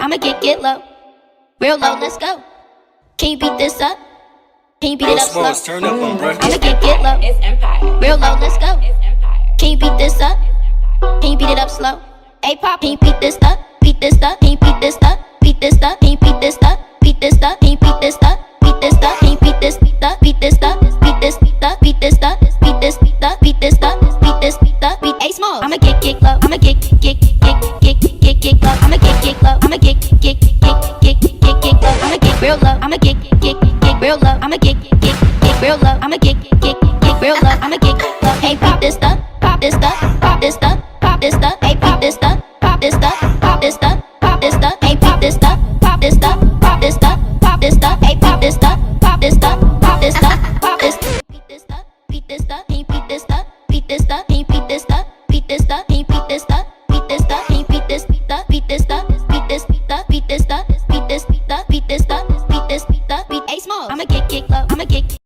I'ma get low, real low, let's go. Can you beat this up? Can you beat it up slow? Turn up on, bruh. I'ma get low, It's Empire. real low, let's go. It's Empire. Can you beat this up? Can you beat it up slow? Hey pop, can you beat this up? Beat this up? Can you beat this up? Beat this up? Can you beat this up? Beat this up? Can you beat this up? Beat this up? Can you beat this beat up? Beat this up? Beat this beat up? Beat this up? Beat this beat up? Beat this up? Beat this beat up? Beat A small. I'ma get low. I'ma get low. I'ma get low. I'ma get low. I'ma get real low. I'ma get real low. I'ma get real low. I'ma get real low. I'ma get low. Hey pop this up. Pop this up. Pop this up. Pop this up. Hey pop this up. Pop this up. Pop this up. Pop this up. Hey pop this up. Pop this up. Pop this up. Pop this up. Hey pop this up. Pop this up. Pop this up. Pop this. Beat this up. Beat this up. Can you beat this up? Beat this up. Can you beat this up? Beat this up. Can you beat this up? Beat this up. Can you beat this beat up? Beat this up. Beat this beat up. Beat this up. Beat this beat up. Beat this up. Beat this beat up. Beat A small. I'ma get low. I'ma get